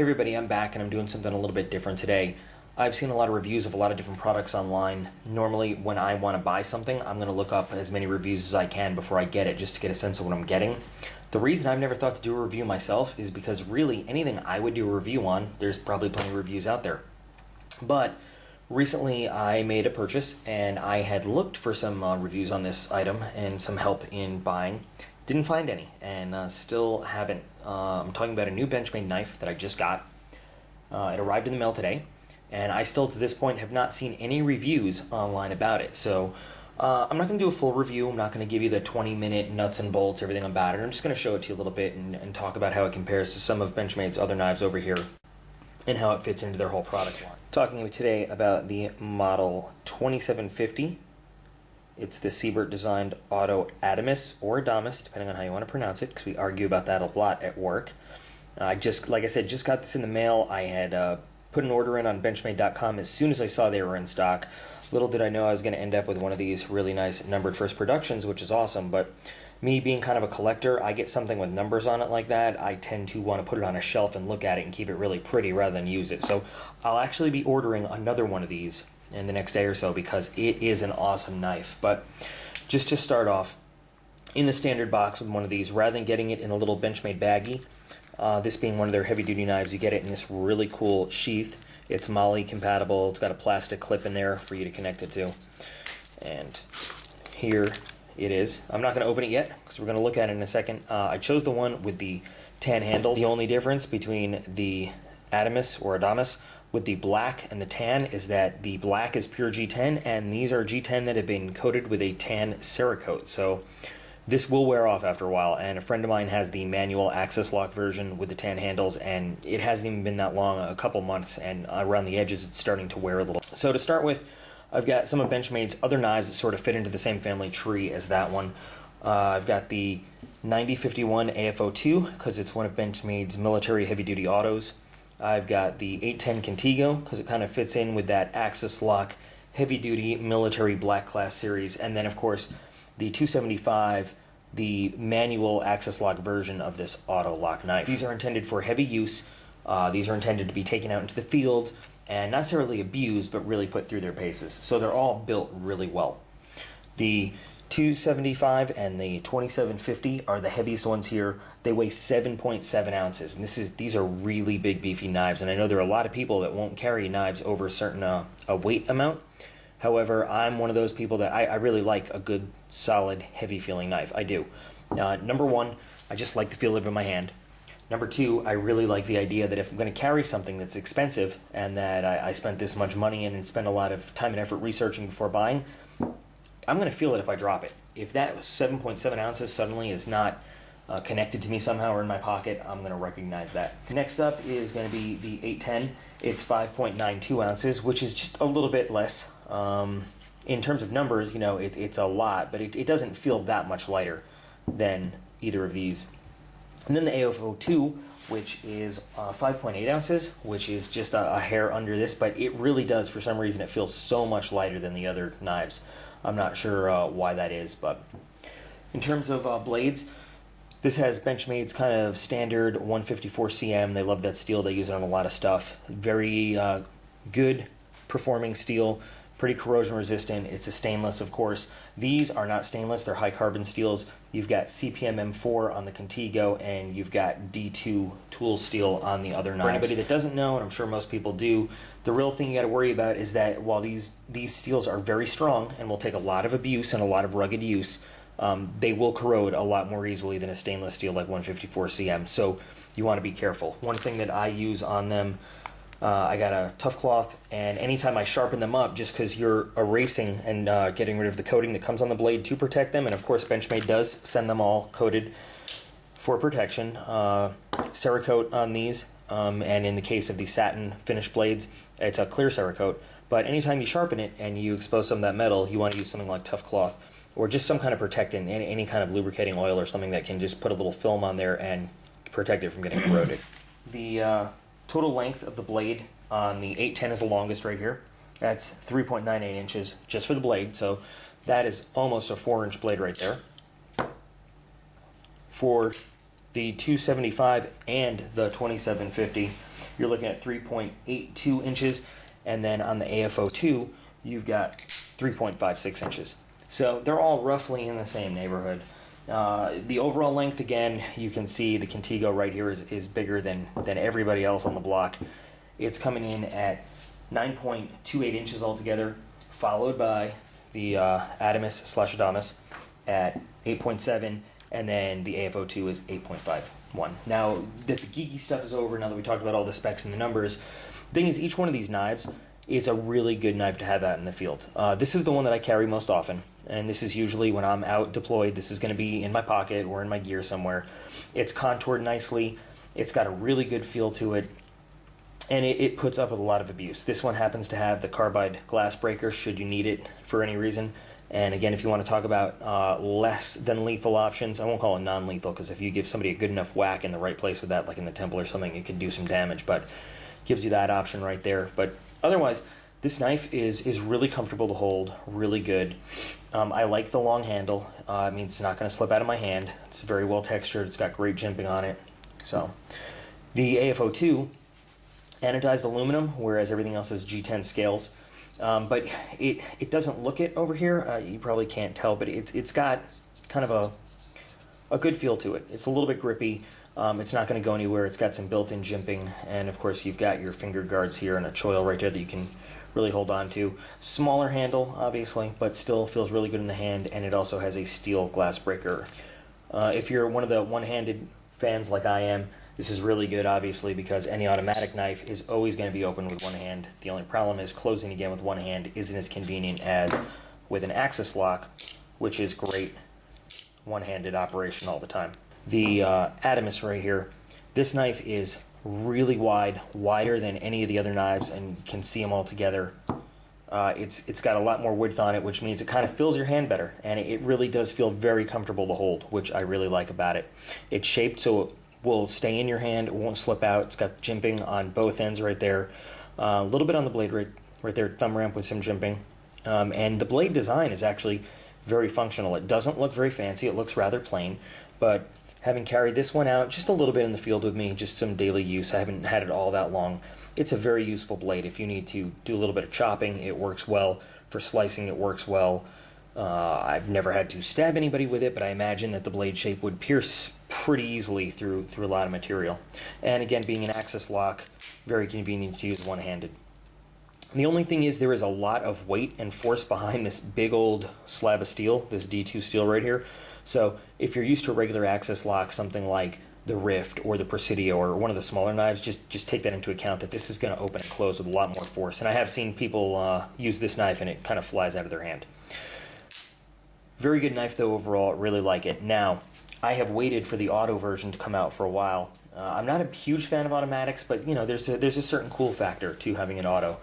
Hey everybody, I'm back and I'm doing something a little bit different today. I've seen a lot of reviews of a lot of different products online. Normally when I want to buy something, I'm going to look up as many reviews as I can before I get it just to get a sense of what I'm getting. The reason I've never thought to do a review myself is because really anything I would do a review on, there's probably plenty of reviews out there. But recently I made a purchase and I had looked for some reviews on this item and some help in buying. Didn't find any and still haven't. I'm talking about a new Benchmade knife that I just got. It arrived in the mail today and I still to this point have not seen any reviews online about it. So I'm not going to do a full review. I'm not going to give you the 20-minute nuts and bolts, everything about it. I'm just going to show it to you a little bit and talk about how it compares to some of Benchmade's other knives over here and how it fits into their whole product line. Talking today about the model 2750. It's the Siebert designed Auto Adamas or Adamas, depending on how you want to pronounce it, because we argue about that a lot at work. I just, like I said, just got this in the mail. I had put an order in on Benchmade.com as soon as I saw they were in stock. Little did I know I was going to end up with one of these really nice numbered first productions, which is awesome. But me being kind of a collector, I get something with numbers on it like that, I tend to want to put it on a shelf and look at it and keep it really pretty rather than use it. So I'll actually be ordering another one of these in the next day or so because it is an awesome knife. But just to start off, in the standard box with one of these, rather than getting it in a little Benchmade baggie, this being one of their heavy duty knives, you get it in this really cool sheath. It's MOLLE compatible. It's got a plastic clip in there for you to connect it to. And here it is. I'm not going to open it yet because we're going to look at it in a second. I chose the one with the tan handle. The only difference between the Adamas or Adamas with the black and the tan is that the black is pure G10 and these are G10 that have been coated with a tan Cerakote. So this will wear off after a while, and a friend of mine has the manual access lock version with the tan handles and it hasn't even been that long, a couple months, and around the edges it's starting to wear a little. So to start with, I've got some of Benchmade's other knives that sort of fit into the same family tree as that one. I've got the 9051 AFO2 because it's one of Benchmade's military heavy-duty autos. I've got the 810 Contigo because it kind of fits in with that Axis Lock heavy-duty military black class series, and then of course the 275, the manual Axis Lock version of this auto lock knife. These are intended for heavy use. These are intended to be taken out into the field and not necessarily abused, but really put through their paces. So they're all built really well. The 275 and the 2750 are the heaviest ones here. They weigh 7.7 ounces, and these are really big, beefy knives. And I know there are a lot of people that won't carry knives over a certain a weight amount. However, I'm one of those people that I really like a good, solid, heavy-feeling knife. I do. Number one, I just like the feel of it in my hand. Number two, I really like the idea that if I'm going to carry something that's expensive and that I spent this much money in and spent a lot of time and effort researching before buying, I'm going to feel it if I drop it. If that 7.7 ounces suddenly is not connected to me somehow or in my pocket, I'm going to recognize that. Next up is going to be the 810. It's 5.92 ounces, which is just a little bit less. In terms of numbers, you know, it's a lot, but it doesn't feel that much lighter than either of these. And then the AFO2, which is 5.8 ounces, which is just a hair under this, but it really does, for some reason, it feels so much lighter than the other knives. I'm not sure why that is, but in terms of blades, this has Benchmade's kind of standard 154 cm. They love that steel. They use it on a lot of stuff. Very good performing steel. Pretty corrosion resistant. It's a stainless, of course. These are not stainless, they're high carbon steels. You've got CPM M4 on the Contigo and you've got D2 tool steel on the other knives. For anybody that doesn't know, and I'm sure most people do, the real thing you got to worry about is that while these steels are very strong and will take a lot of abuse and a lot of rugged use, they will corrode a lot more easily than a stainless steel like 154 cm. So you want to be careful. One thing that I use on them, I got a tough cloth, and anytime I sharpen them up, just because you're erasing and getting rid of the coating that comes on the blade to protect them, and of course Benchmade does send them all coated for protection. Cerakote on these, and in the case of the satin finished blades, it's a clear Cerakote. But anytime you sharpen it and you expose some of that metal, you want to use something like tough cloth, or just some kind of protectant, any kind of lubricating oil or something that can just put a little film on there and protect it from getting corroded. The total length of the blade on the 810 is the longest right here. That's 3.98 inches just for the blade, so that is almost a 4-inch blade right there. For the 275 and the 2750, you're looking at 3.82 inches, and then on the AFO2, you've got 3.56 inches. So they're all roughly in the same neighborhood. The overall length, again, you can see the Contigo right here is bigger than everybody else on the block. It's coming in at 9.28 inches altogether, followed by the Adamas at 8.7, and then the AFO2 is 8.51. Now that the geeky stuff is over, now that we talked about all the specs and the numbers, the thing is, each one of these knives is a really good knife to have out in the field. This is the one that I carry most often, and this is usually when I'm out deployed. This is going to be in my pocket or in my gear somewhere. It's contoured nicely. It's got a really good feel to it, and it puts up with a lot of abuse. This one happens to have the carbide glass breaker should you need it for any reason. And again, if you want to talk about less than lethal options, I won't call it non-lethal, because if you give somebody a good enough whack in the right place with that, like in the temple or something, it could do some damage, but gives you that option right there. But otherwise, this knife is really comfortable to hold, really good. I like the long handle. It means it's not going to slip out of my hand. It's very well textured. It's got great jimping on it. So the AFO2, anodized aluminum, whereas everything else is G10 scales. But it doesn't look it over here. You probably can't tell, but it's got kind of a good feel to it. It's a little bit grippy. It's not going to go anywhere. It's got some built-in jimping, and of course you've got your finger guards here and a choil right there that you can really hold on to. Smaller handle, obviously, but still feels really good in the hand, and it also has a steel glass breaker. If you're one of the one-handed fans like I am, this is really good, obviously, because any automatic knife is always going to be open with one hand. The only problem is closing again with one hand isn't as convenient as with an axis lock, which is great one-handed operation all the time. The Adamas right here, this knife is really wide, wider than any of the other knives, and you can see them all together. It's got a lot more width on it, which means it kind of fills your hand better, and it really does feel very comfortable to hold, which I really like about it. It's shaped so it will stay in your hand, it won't slip out. It's got jimping on both ends right there. A little bit on the blade right there, thumb ramp with some jimping. And the blade design is actually very functional. It doesn't look very fancy, it looks rather plain, but having carried this one out just a little bit in the field with me, just some daily use, I haven't had it all that long, it's a very useful blade. If you need to do a little bit of chopping, it works well. For slicing, it works well. I've never had to stab anybody with it, but I imagine that the blade shape would pierce pretty easily through a lot of material. And again, being an axis lock, very convenient to use one-handed. The only thing is there is a lot of weight and force behind this big old slab of steel, this D2 steel right here. So if you're used to a regular axis lock, something like the Rift or the Presidio or one of the smaller knives, just take that into account, that this is going to open and close with a lot more force. And I have seen people use this knife and it kind of flies out of their hand. Very good knife though overall, really like it. Now, I have waited for the auto version to come out for a while. I'm not a huge fan of automatics, but you know, there's a certain cool factor to having an auto.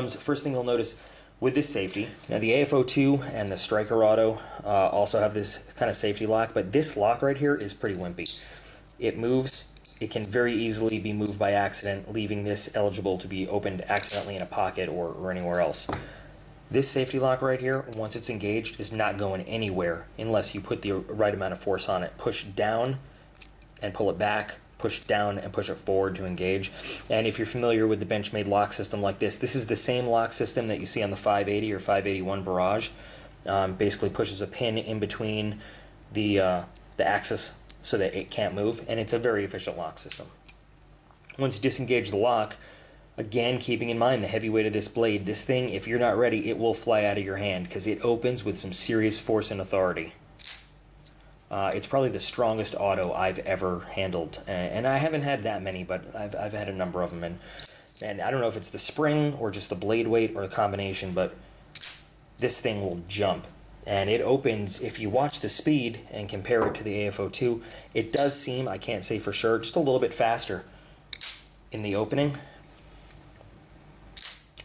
First thing you'll notice with this safety. Now the AFO2 and the Striker Auto also have this kind of safety lock, but this lock right here is pretty wimpy. It moves. It can very easily be moved by accident, leaving this eligible to be opened accidentally in a pocket or anywhere else. This safety lock right here, once it's engaged, is not going anywhere unless you put the right amount of force on it. Push down and pull it back, push down and push it forward to engage. And if you're familiar with the Benchmade lock system like this is the same lock system that you see on the 580 or 581 Barrage. Basically pushes a pin in between the axis so that it can't move, and it's a very efficient lock system. Once you disengage the lock, again, keeping in mind the heavy weight of this blade, this thing, if you're not ready, it will fly out of your hand because it opens with some serious force and authority. It's probably the strongest auto I've ever handled, and I haven't had that many, but I've had a number of them, and I don't know if it's the spring or just the blade weight or a combination, but this thing will jump. And it opens, if you watch the speed and compare it to the AFO2, it does seem, I can't say for sure, just a little bit faster in the opening.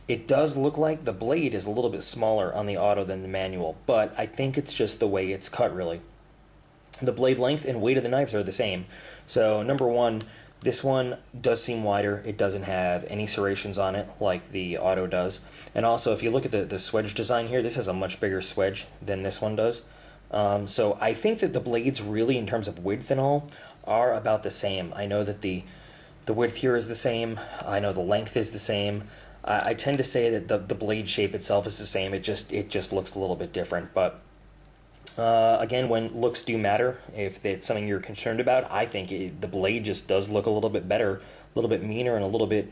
It does look like the blade is a little bit smaller on the auto than the manual, but I think it's just the way it's cut, really. The blade length and weight of the knives are the same. So number one, this one does seem wider. It doesn't have any serrations on it like the auto does. And also, if you look at the swedge design here, this has a much bigger swedge than this one does. So I think that the blades really, in terms of width and all, are about the same. I know that the The width here is the same. I know the length is the same. I tend to say that the blade shape itself is the same. It just looks a little bit different. But again, when looks do matter, if it's something you're concerned about, I think the blade just does look a little bit better, a little bit meaner, and a little bit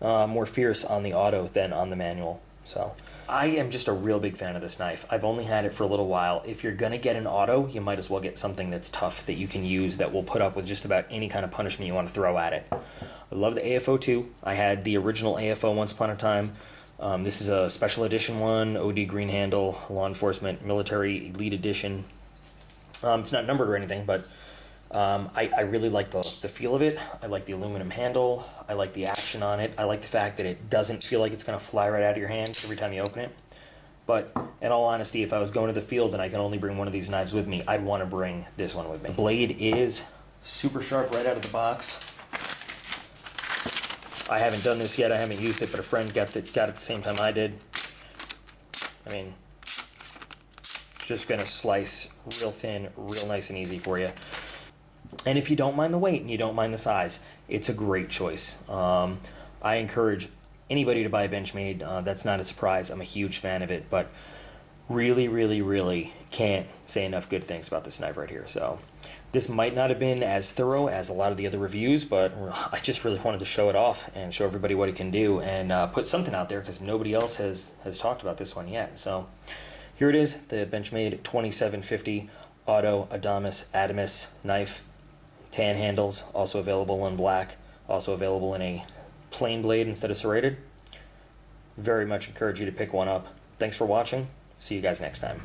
more fierce on the auto than on the manual. So I am just a real big fan of this knife. I've only had it for a little while. If you're gonna get an auto, you might as well get something that's tough that you can use, that will put up with just about any kind of punishment you want to throw at it. I love the AFO2. I had the original AFO once upon a time. This is a special edition one, OD green handle, law enforcement, military elite edition. It's not numbered or anything, but I really like the feel of it. I like the aluminum handle. I like the action on it. I like the fact that it doesn't feel like it's going to fly right out of your hand every time you open it. But in all honesty, if I was going to the field and I can only bring one of these knives with me, I'd want to bring this one with me. The blade is super sharp right out of the box. I haven't done this yet. I haven't used it, but a friend got it at the same time I did. I mean, it's just going to slice real thin, real nice and easy for you. And if you don't mind the weight and you don't mind the size, it's a great choice. I encourage anybody to buy a Benchmade. That's not a surprise. I'm a huge fan of it, but really, really, really can't say enough good things about this knife right here. So this might not have been as thorough as a lot of the other reviews, but I just really wanted to show it off and show everybody what it can do, and put something out there because nobody else has talked about this one yet. So here it is, the Benchmade 2750 Auto Adamas knife. Tan handles, also available in black, also available in a plain blade instead of serrated. Very much encourage you to pick one up. Thanks for watching. See you guys next time.